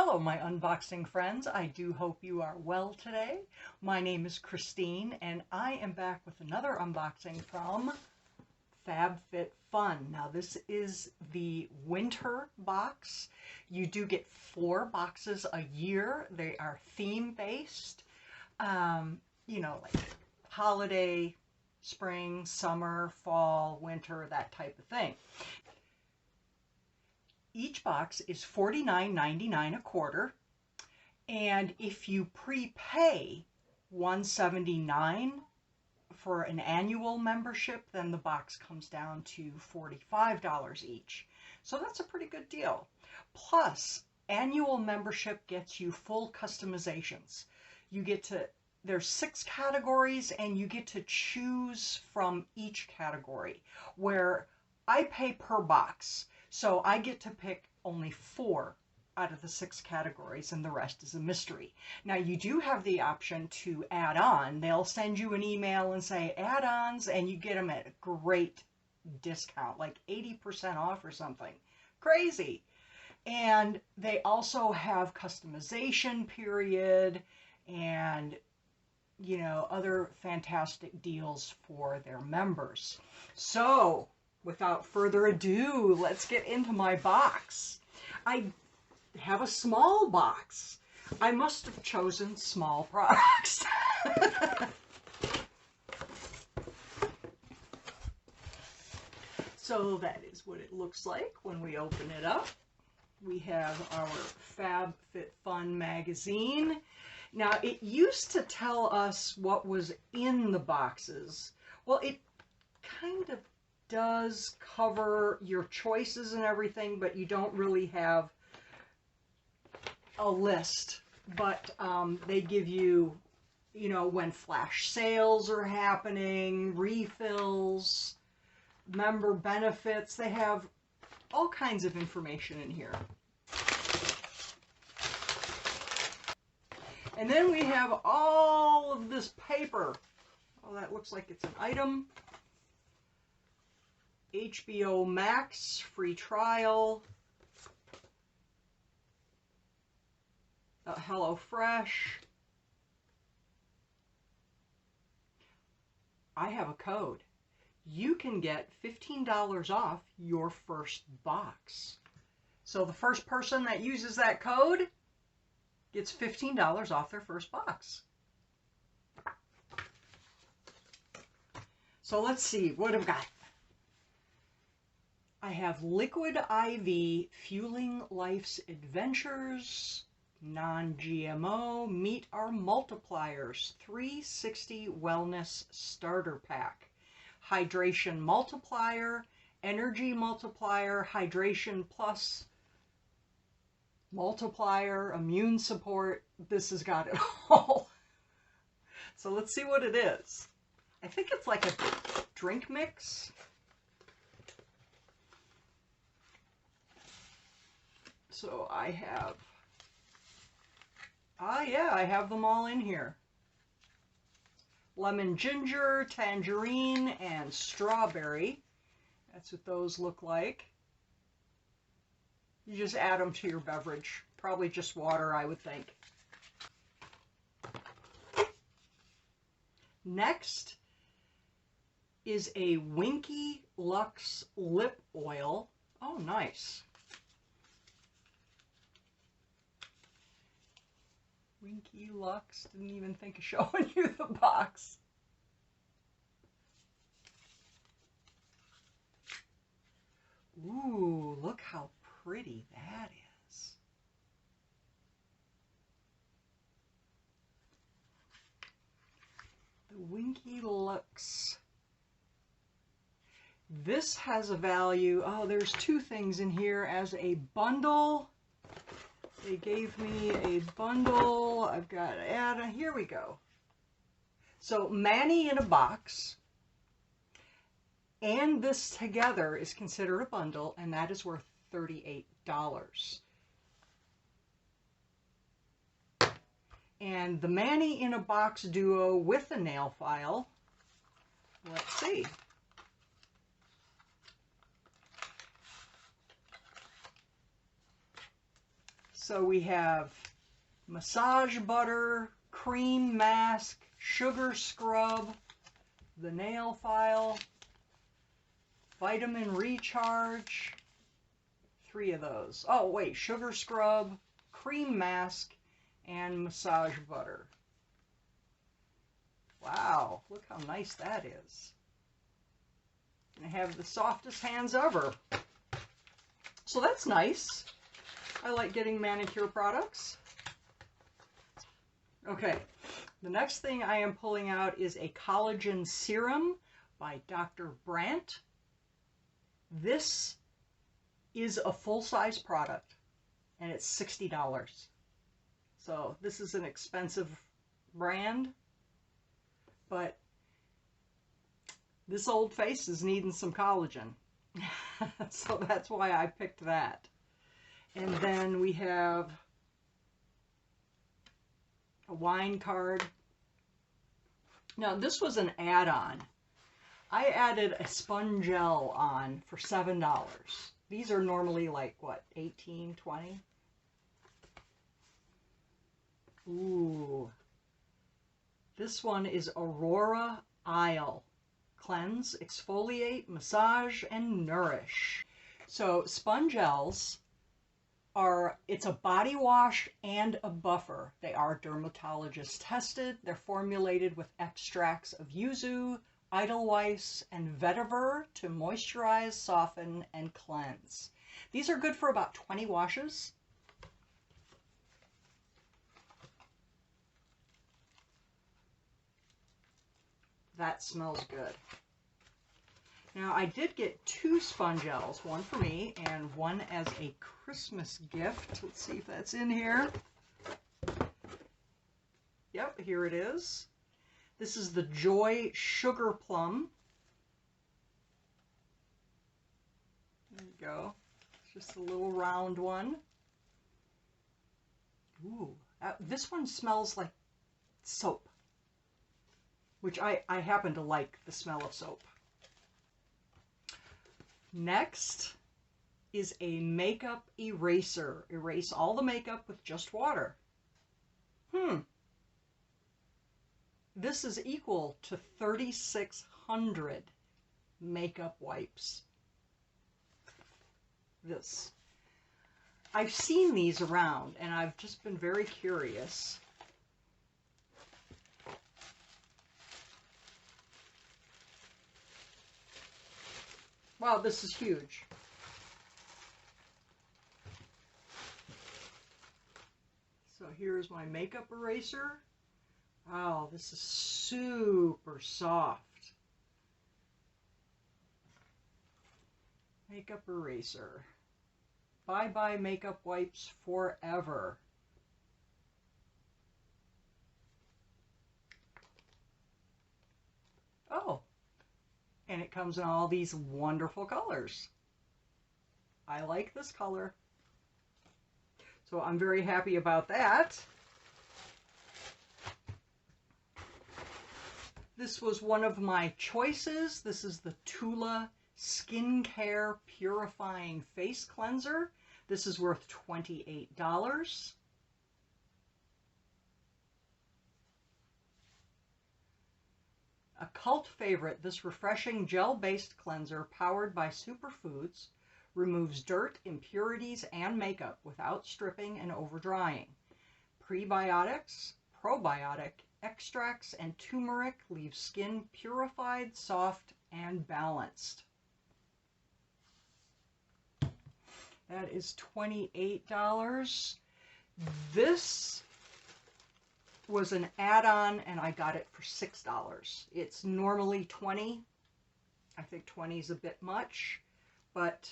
Hello, my unboxing friends. I do hope you are well today. My name is Christine, and I am back with another unboxing from FabFitFun. Now, this is the winter box. You do get 4 boxes a year. They are theme-based, like holiday, spring, summer, fall, winter, that type of thing. Each box is $49.99 a quarter, and if you prepay $179 for an annual membership, then the box comes down to $45 each. So that's a pretty good deal. Plus, annual membership gets you full customizations. There's 6 categories, and you get to choose from each category, where I pay per box. So I get to pick only 4 out of the 6 categories, and the rest is a mystery. Now, you do have the option to add on. They'll send you an email and say add-ons, and you get them at a great discount, like 80% off or something. Crazy. And they also have customization period and other fantastic deals for their members. So without further ado, let's get into my box. I have a small box. I must have chosen small products. So that is what it looks like when we open it up. We have our FabFitFun magazine. Now, it used to tell us what was in the boxes. Well, it kind of does cover your choices and everything, but you don't really have a list. But they give you, when flash sales are happening, refills, member benefits. They have all kinds of information in here. And then we have all of this paper. Oh, that looks like it's an item. HBO Max, free trial. HelloFresh. I have a code. You can get $15 off your first box. So the first person that uses that code gets $15 off their first box. So let's see, what have I got? I have Liquid IV, Fueling Life's Adventures, non-GMO, Meet Our Multipliers, 360 Wellness Starter Pack, Hydration Multiplier, Energy Multiplier, Hydration Plus Multiplier, Immune Support. This has got it all. So let's see what it is. I think it's like a drink mix. So I have, I have them all in here. Lemon ginger, tangerine, and strawberry. That's what those look like. You just add them to your beverage. Probably just water, I would think. Next is a Winky Luxe Lip Oil. Oh, nice. Winky Luxe, didn't even think of showing you the box. Ooh, look how pretty that is. The Winky Luxe. This has a value. Oh, there's 2 things in here as a bundle. They gave me a bundle. I've got to add, here we go. So Manny in a box, and this together is considered a bundle, and that is worth $38. And the Manny in a Box Duo with a nail file, let's see. So we have massage butter, cream mask, sugar scrub, the nail file, vitamin recharge, 3 of those. Oh wait, sugar scrub, cream mask, and massage butter. Wow, look how nice that is. And I have the softest hands ever. So that's nice. I like getting manicure products. Okay, the next thing I am pulling out is a collagen serum by Dr. Brandt. This is a full-size product, and it's $60. So this is an expensive brand, but this old face is needing some collagen. So that's why I picked that. And then we have a wine card. Now this was an add-on. I added a Spongel on for $7. These are normally like, what, 18, 20? Ooh. This one is Aurora Isle. Cleanse, exfoliate, massage, and nourish. So Spongels are, it's a body wash and a buffer. They are dermatologist tested. They're formulated with extracts of yuzu, edelweiss, and vetiver to moisturize, soften, and cleanse. These are good for about 20 washes. That smells good. Now I did get 2 Spongels, one for me and one as a Christmas gift. Let's see if that's in here. Yep, here it is. This is the Joy Sugar Plum. There you go. It's just a little round one. Ooh, this one smells like soap, which I happen to like the smell of soap. Next is a makeup eraser. Erase all the makeup with just water. This is equal to 3,600 makeup wipes. This. I've seen these around and I've just been very curious. Wow, this is huge. So here's my makeup eraser. Wow, this is super soft. Makeup eraser. Bye-bye makeup wipes forever. Oh, and it comes in all these wonderful colors. I like this color. So I'm very happy about that. This was one of my choices. This is the Tula Skincare Purifying Face Cleanser. This is worth $28. A cult favorite, this refreshing gel-based cleanser powered by superfoods removes dirt, impurities, and makeup without stripping and over-drying. Prebiotics, probiotic, extracts, and turmeric leave skin purified, soft, and balanced. That is $28. This was an add-on and I got it for $6. It's normally $20. I think $20 is a bit much, but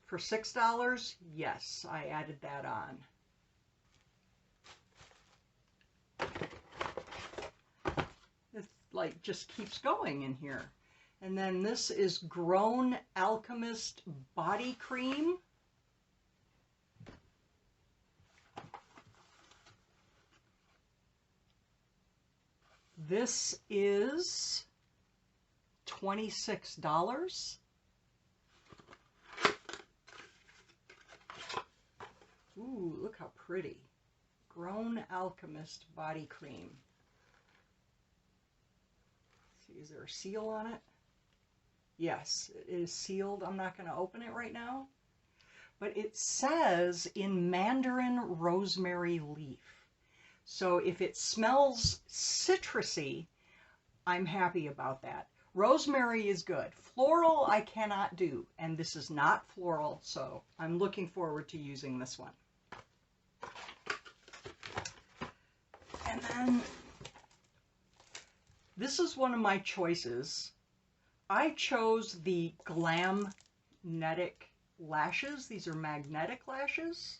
for $6, yes, I added that on. It like just keeps going in here. And then this is Grown Alchemist Body Cream. This is $26. Ooh, look look how pretty. Grown Alchemist body cream. Let's see, is there a seal on it? Yes, it is sealed. I'm not going to open it right now. But it says in Mandarin rosemary leaf. So if it smells citrusy, I'm happy about that. Rosemary is good. Floral I cannot do, and this is not floral, so I'm looking forward to using this one. And then this is one of my choices. I chose the Glamnetic Lashes. These are magnetic lashes.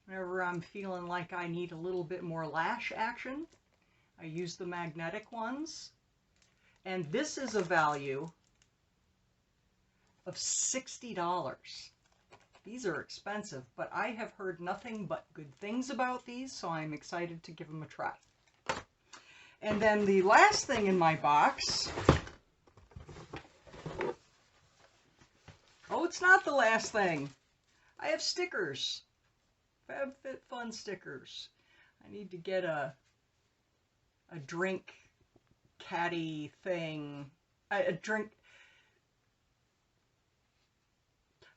Whenever I'm feeling like I need a little bit more lash action, I use the magnetic ones. And this is a value of $60. These are expensive, but I have heard nothing but good things about these, so I'm excited to give them a try. And then the last thing in my box, oh, it's not the last thing. I have stickers, FabFitFun stickers. I need to get a drink caddy thing, a drink.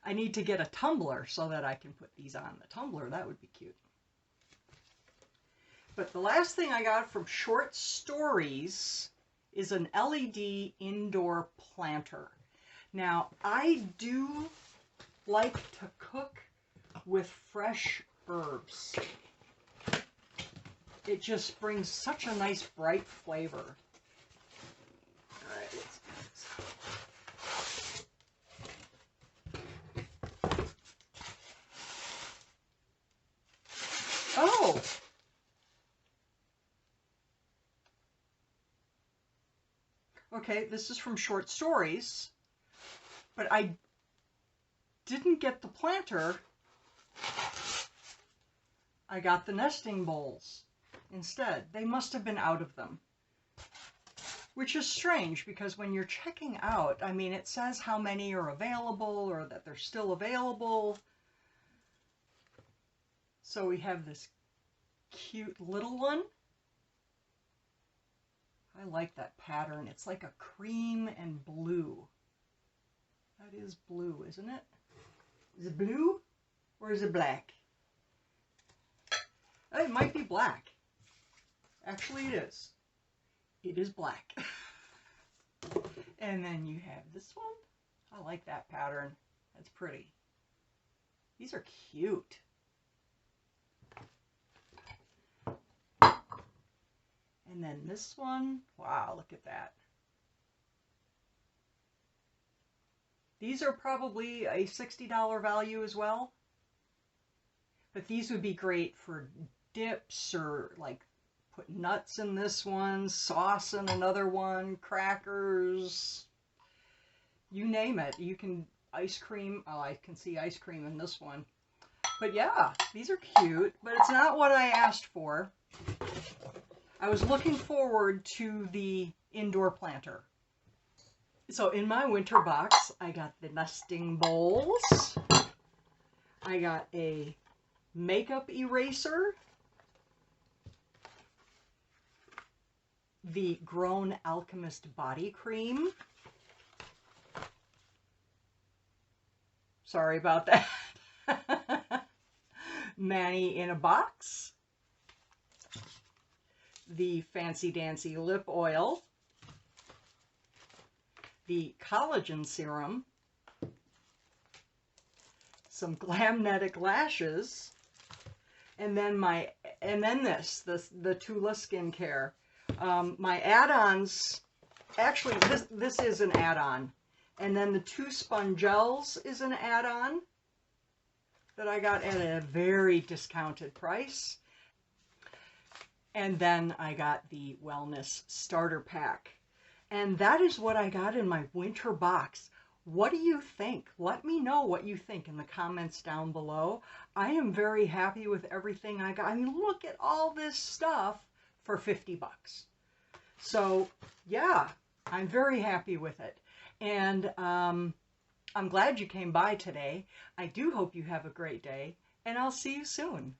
I need to get a tumbler so that I can put these on the tumbler. That would be cute. But the last thing I got from Short Stories is an LED indoor planter. Now, I do like to cook with fresh herbs. It just brings such a nice bright flavor. All right, let's get this out. Oh! Okay, this is from Short Stories, but I didn't get the planter. I got the nesting bowls instead. They must have been out of them, which is strange because when you're checking out, I mean, it says how many are available or that they're still available. So we have this cute little one. I like that pattern. It's like a cream and blue. That is blue, isn't it? Is it blue or is it black? It might be black. Actually, it is. It is black. And then you have this one. I like that pattern. That's pretty. These are cute. And then this one, wow, look at that. These are probably a $60 value as well. But these would be great for dips or like put nuts in this one, sauce in another one, crackers, you name it. You can ice cream. Oh, I can see ice cream in this one. But yeah, these are cute, but it's not what I asked for. I was looking forward to the indoor planter. So in my winter box, I got the nesting bowls. I got a makeup eraser. The Grown Alchemist body cream. Sorry about that. Manny in a box. The Fancy Dancy Lip Oil, the Collagen Serum, some Glamnetic Lashes, and then the Tula Skincare. My add-ons, actually this is an add-on, and then the 2 Spongels is an add-on that I got at a very discounted price. And then I got the Wellness Starter Pack. And that is what I got in my winter box. What do you think? Let me know what you think in the comments down below. I am very happy with everything I got. I mean, look at all this stuff for 50 bucks. So, yeah, I'm very happy with it. And I'm glad you came by today. I do hope you have a great day. and I'll see you soon.